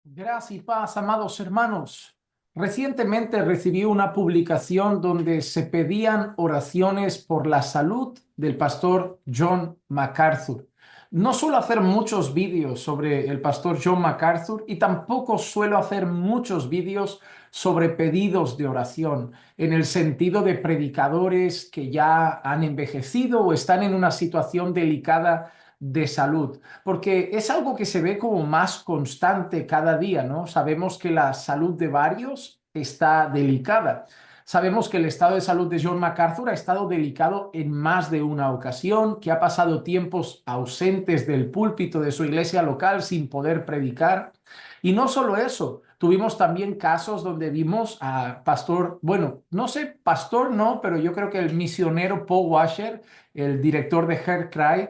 Gracias y paz, amados hermanos. Recientemente recibí una publicación donde se pedían oraciones por la salud del pastor John MacArthur. No suelo hacer muchos vídeos sobre el pastor John MacArthur y tampoco suelo hacer muchos vídeos sobre pedidos de oración, en el sentido de predicadores que ya han envejecido o están en una situación delicada de salud, porque es algo que se ve como más constante cada día, ¿no? Sabemos que la salud de varios está delicada. Sabemos que el estado de salud de John MacArthur ha estado delicado en más de una ocasión, que ha pasado tiempos ausentes del púlpito de su iglesia local sin poder predicar. Y no solo eso, tuvimos también casos donde vimos a pastor, bueno, no sé, pastor no, pero yo creo que el misionero Paul Washer, el director de Heart Cry,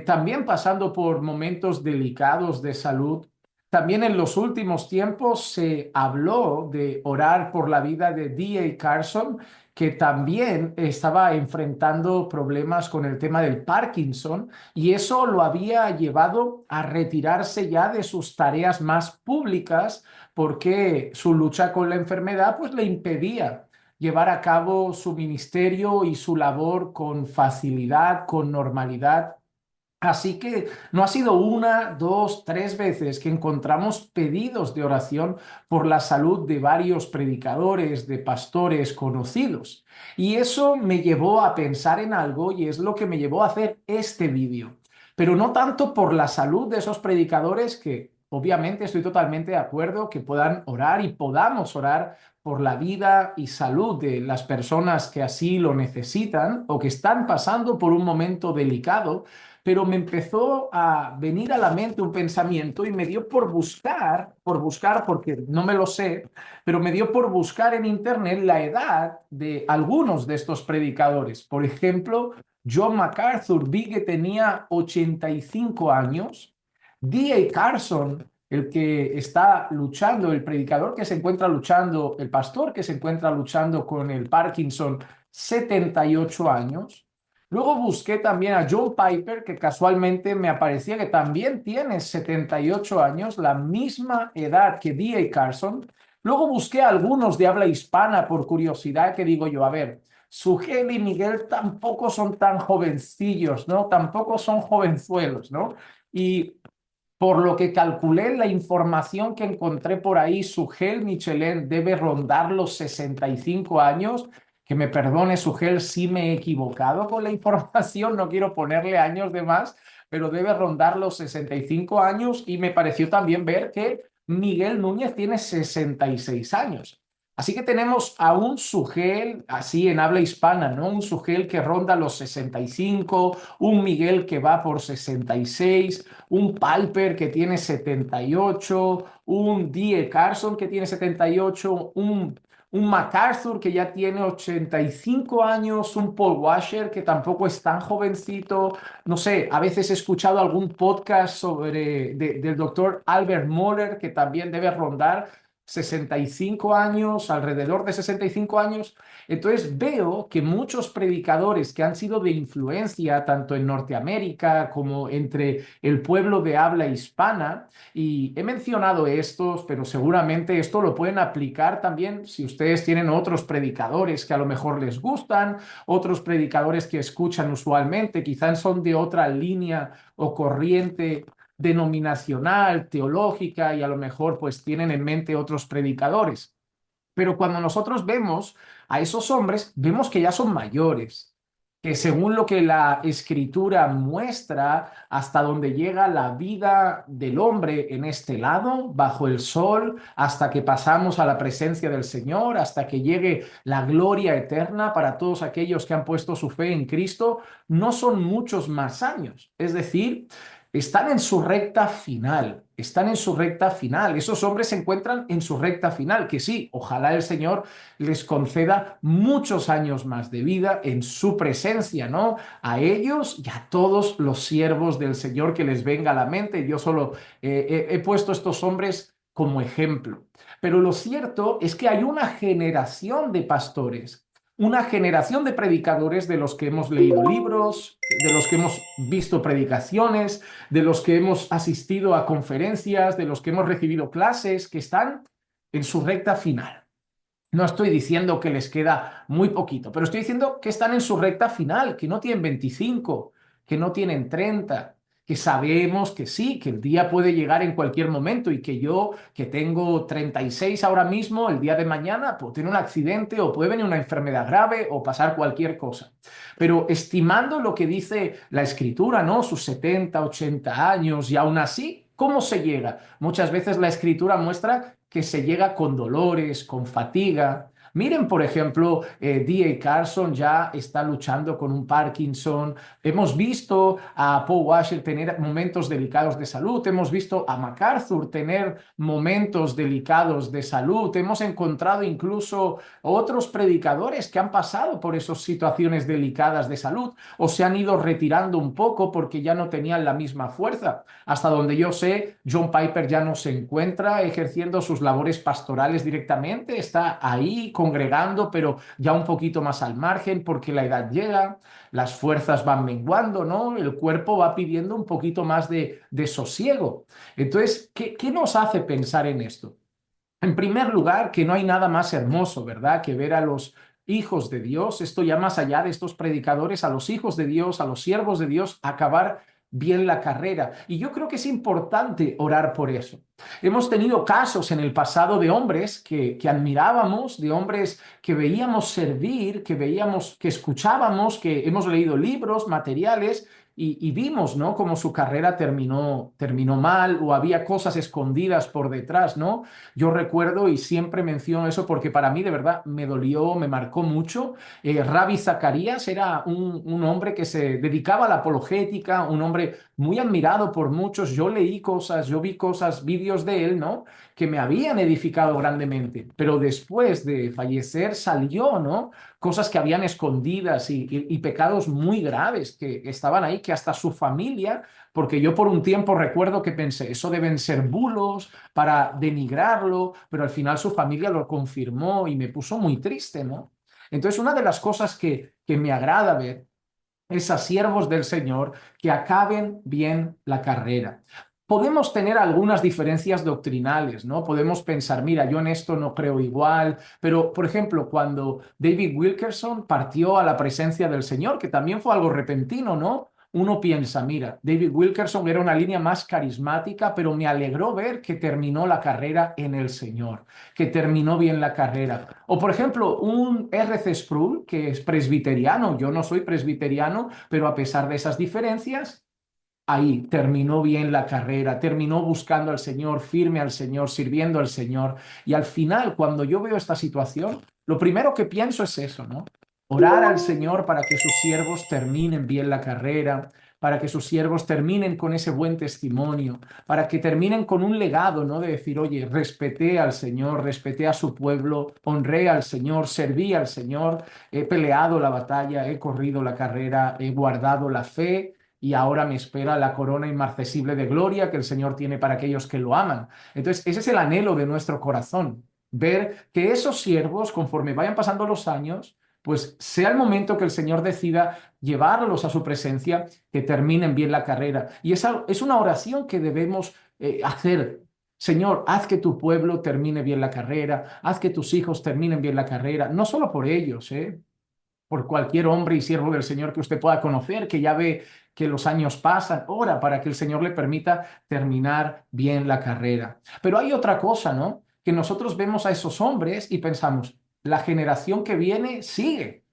también pasando por momentos delicados de salud. También en los últimos tiempos se habló de orar por la vida de D.A. Carson, que también estaba enfrentando problemas con el tema del Parkinson, y eso lo había llevado a retirarse ya de sus tareas más públicas porque su lucha con la enfermedad pues le impedía llevar a cabo su ministerio y su labor con facilidad, con normalidad. Así que no ha sido una, dos, tres veces que encontramos pedidos de oración por la salud de varios predicadores, de pastores conocidos. Y eso me llevó a pensar en algo y es lo que me llevó a hacer este vídeo. Pero no tanto por la salud de esos predicadores, que obviamente estoy totalmente de acuerdo que puedan orar y podamos orar por la vida y salud de las personas que así lo necesitan o que están pasando por un momento delicado, pero me empezó a venir a la mente un pensamiento y me dio por buscar, porque no me lo sé, pero me dio por buscar en internet la edad de algunos de estos predicadores. Por ejemplo, John MacArthur, vi que tenía 85 años. D.A. Carson, el que está luchando, el predicador que se encuentra luchando, el pastor que se encuentra luchando con el Parkinson, 78 años. Luego busqué también a Joe Piper, que casualmente me aparecía que también tiene 78 años, la misma edad que D.A. Carson. Luego busqué a algunos de habla hispana por curiosidad, que digo yo, a ver, Sugel y Miguel tampoco son tan jovencillos, ¿no? Tampoco son jovenzuelos, ¿no? Y por lo que calculé, la información que encontré por ahí, Sugel Michelén debe rondar los 65 años. Que me perdone, Sugel, si me he equivocado con la información, no quiero ponerle años de más, pero debe rondar los 65 años y me pareció también ver que Miguel Núñez tiene 66 años. Así que tenemos a un Sugel, así en habla hispana, ¿no? Un Sugel que ronda los 65, un Miguel que va por 66, un Piper que tiene 78, un Die Carson que tiene 78, un MacArthur que ya tiene 85 años, un Paul Washer que tampoco es tan jovencito. No sé, a veces he escuchado algún podcast del doctor Albert Moller que también debe rondar 65 años, alrededor de 65 años. Entonces veo que muchos predicadores que han sido de influencia tanto en Norteamérica como entre el pueblo de habla hispana, y he mencionado estos, pero seguramente esto lo pueden aplicar también si ustedes tienen otros predicadores que a lo mejor les gustan, otros predicadores que escuchan usualmente, quizás son de otra línea o corriente denominacional, teológica, y a lo mejor pues tienen en mente otros predicadores. Pero cuando nosotros vemos a esos hombres, vemos que ya son mayores, que según lo que la escritura muestra, hasta donde llega la vida del hombre en este lado, bajo el sol, hasta que pasamos a la presencia del Señor, hasta que llegue la gloria eterna para todos aquellos que han puesto su fe en Cristo, no son muchos más años. Es decir, están en su recta final, están en su recta final. Esos hombres se encuentran en su recta final, que sí, ojalá el Señor les conceda muchos años más de vida en su presencia, ¿no? A ellos y a todos los siervos del Señor que les venga a la mente. Yo solo he puesto estos hombres como ejemplo. Pero lo cierto es que hay una generación de pastores, una generación de predicadores de los que hemos leído libros, de los que hemos visto predicaciones, de los que hemos asistido a conferencias, de los que hemos recibido clases, que están en su recta final. No estoy diciendo que les queda muy poquito, pero estoy diciendo que están en su recta final, que no tienen 25, que no tienen 30, que sabemos que sí, que el día puede llegar en cualquier momento y que yo, que tengo 36 ahora mismo, el día de mañana, puedo tener un accidente o puede venir una enfermedad grave o pasar cualquier cosa. Pero estimando lo que dice la Escritura, ¿no? Sus 70, 80 años y aún así, ¿cómo se llega? Muchas veces la Escritura muestra que se llega con dolores, con fatiga. Miren, por ejemplo, D.A. Carson ya está luchando con un Parkinson. Hemos visto a Paul Washer tener momentos delicados de salud. Hemos visto a MacArthur tener momentos delicados de salud. Hemos encontrado incluso otros predicadores que han pasado por esas situaciones delicadas de salud o se han ido retirando un poco porque ya no tenían la misma fuerza. Hasta donde yo sé, John Piper ya no se encuentra ejerciendo sus labores pastorales directamente, está ahí congregando, pero ya un poquito más al margen porque la edad llega, las fuerzas van menguando, ¿no? El cuerpo va pidiendo un poquito más de sosiego. Entonces, ¿qué nos hace pensar en esto? En primer lugar, que no hay nada más hermoso, ¿verdad? Que ver a los hijos de Dios, esto ya más allá de estos predicadores, a los hijos de Dios, a los siervos de Dios, acabar bien la carrera. Y yo creo que es importante orar por eso. Hemos tenido casos en el pasado de hombres que admirábamos, de hombres que veíamos servir, que veíamos, que escuchábamos, que hemos leído libros, materiales, y vimos, ¿no? Cómo su carrera terminó mal o había cosas escondidas por detrás, ¿no? Yo recuerdo y siempre menciono eso porque para mí de verdad me dolió, me marcó mucho. Ravi Zacarías era un hombre que se dedicaba a la apologética, un hombre muy admirado por muchos. Yo leí cosas, yo vi cosas, vídeos de él, ¿no? Que me habían edificado grandemente, pero después de fallecer salió, ¿no? Cosas que habían escondidas y pecados muy graves que estaban ahí, que hasta su familia, porque yo por un tiempo recuerdo que pensé, eso deben ser bulos para denigrarlo, pero al final su familia lo confirmó y me puso muy triste, ¿no? Entonces, una de las cosas que me agrada ver es a siervos del Señor que acaben bien la carrera. Podemos tener algunas diferencias doctrinales, ¿no? Podemos pensar, mira, yo en esto no creo igual, pero por ejemplo, cuando David Wilkerson partió a la presencia del Señor, que también fue algo repentino, ¿no? Uno piensa, mira, David Wilkerson era una línea más carismática, pero me alegró ver que terminó la carrera en el Señor, que terminó bien la carrera. O por ejemplo, un R.C. Sproul, que es presbiteriano, yo no soy presbiteriano, pero a pesar de esas diferencias, ahí terminó bien la carrera, terminó buscando al Señor, firme al Señor, sirviendo al Señor. Y al final, cuando yo veo esta situación, lo primero que pienso es eso, ¿no? Orar al Señor para que sus siervos terminen bien la carrera, para que sus siervos terminen con ese buen testimonio, para que terminen con un legado, ¿no? De decir, oye, respeté al Señor, respeté a su pueblo, honré al Señor, serví al Señor, he peleado la batalla, he corrido la carrera, he guardado la fe y ahora me espera la corona inmarcesible de gloria que el Señor tiene para aquellos que lo aman. Entonces, ese es el anhelo de nuestro corazón, ver que esos siervos, conforme vayan pasando los años, pues sea el momento que el Señor decida llevarlos a su presencia, que terminen bien la carrera. Y esa es una oración que debemos hacer. Señor, haz que tu pueblo termine bien la carrera, haz que tus hijos terminen bien la carrera, no solo por ellos, por cualquier hombre y siervo del Señor que usted pueda conocer, que ya ve que los años pasan, ora para que el Señor le permita terminar bien la carrera. Pero hay otra cosa, ¿no? Que nosotros vemos a esos hombres y pensamos, la generación que viene sigue.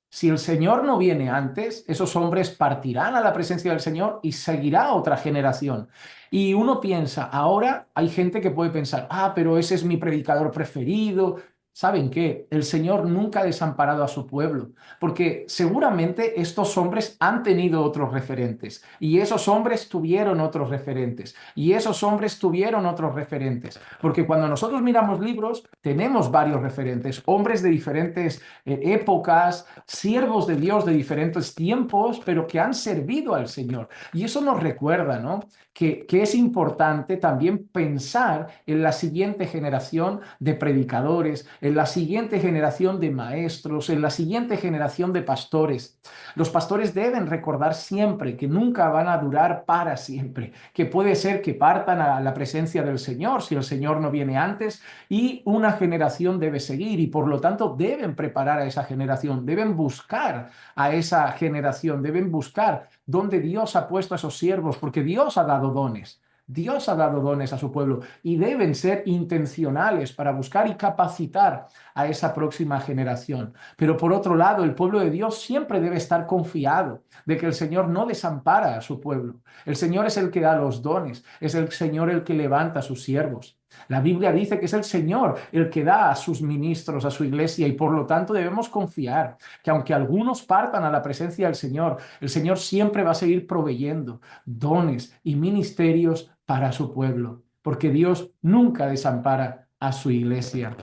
Si el Señor no viene antes, esos hombres partirán a la presencia del Señor y seguirá otra generación. Y uno piensa, ahora hay gente que puede pensar, pero ese es mi predicador preferido. ¿Saben qué? El Señor nunca ha desamparado a su pueblo, porque seguramente estos hombres han tenido otros referentes, y esos hombres tuvieron otros referentes, y esos hombres tuvieron otros referentes, porque cuando nosotros miramos libros, tenemos varios referentes, hombres de diferentes épocas, siervos de Dios de diferentes tiempos, pero que han servido al Señor. Y eso nos recuerda, ¿no? Que es importante también pensar en la siguiente generación de predicadores, en la siguiente generación de maestros, en la siguiente generación de pastores. Los pastores deben recordar siempre que nunca van a durar para siempre, que puede ser que partan a la presencia del Señor si el Señor no viene antes y una generación debe seguir y por lo tanto deben preparar a esa generación, deben buscar a esa generación, deben buscar dónde Dios ha puesto a esos siervos, porque Dios ha dado dones. Dios ha dado dones a su pueblo y deben ser intencionales para buscar y capacitar a esa próxima generación. Pero por otro lado, el pueblo de Dios siempre debe estar confiado de que el Señor no desampara a su pueblo. El Señor es el que da los dones, es el Señor el que levanta a sus siervos. La Biblia dice que es el Señor el que da a sus ministros, a su iglesia, y por lo tanto debemos confiar que aunque algunos partan a la presencia del Señor, el Señor siempre va a seguir proveyendo dones y ministerios para su pueblo, porque Dios nunca desampara a su iglesia.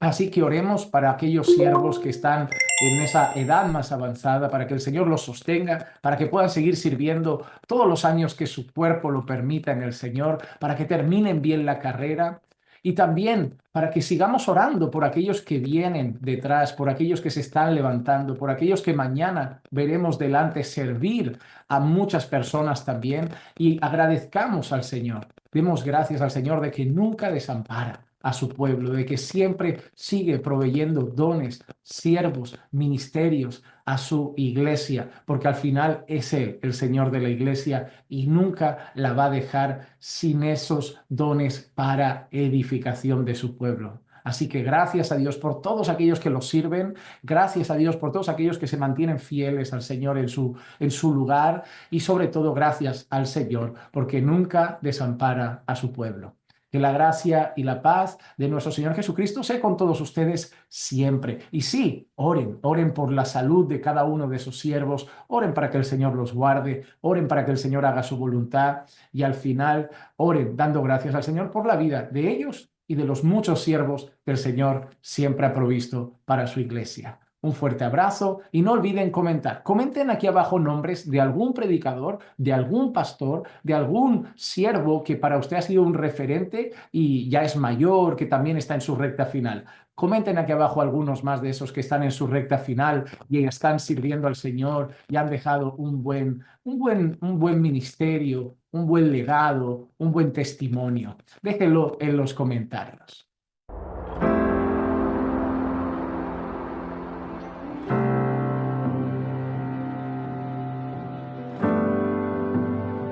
Así que oremos para aquellos siervos que están en esa edad más avanzada, para que el Señor los sostenga, para que puedan seguir sirviendo todos los años que su cuerpo lo permita en el Señor, para que terminen bien la carrera y también para que sigamos orando por aquellos que vienen detrás, por aquellos que se están levantando, por aquellos que mañana veremos delante servir a muchas personas también y agradezcamos al Señor. Demos gracias al Señor de que nunca desampara a su pueblo, de que siempre sigue proveyendo dones, siervos, ministerios a su iglesia, porque al final es Él, el Señor de la iglesia, y nunca la va a dejar sin esos dones para edificación de su pueblo. Así que gracias a Dios por todos aquellos que lo sirven, gracias a Dios por todos aquellos que se mantienen fieles al Señor en su lugar y sobre todo gracias al Señor porque nunca desampara a su pueblo. Que la gracia y la paz de nuestro Señor Jesucristo sea con todos ustedes siempre. Y sí, oren, oren por la salud de cada uno de sus siervos, oren para que el Señor los guarde, oren para que el Señor haga su voluntad y al final oren dando gracias al Señor por la vida de ellos y de los muchos siervos que el Señor siempre ha provisto para su iglesia. Un fuerte abrazo y no olviden comentar. Comenten aquí abajo nombres de algún predicador, de algún pastor, de algún siervo que para usted ha sido un referente y ya es mayor, que también está en su recta final. Comenten aquí abajo algunos más de esos que están en su recta final y están sirviendo al Señor y han dejado un buen ministerio, un buen legado, un buen testimonio. Déjenlo en los comentarios.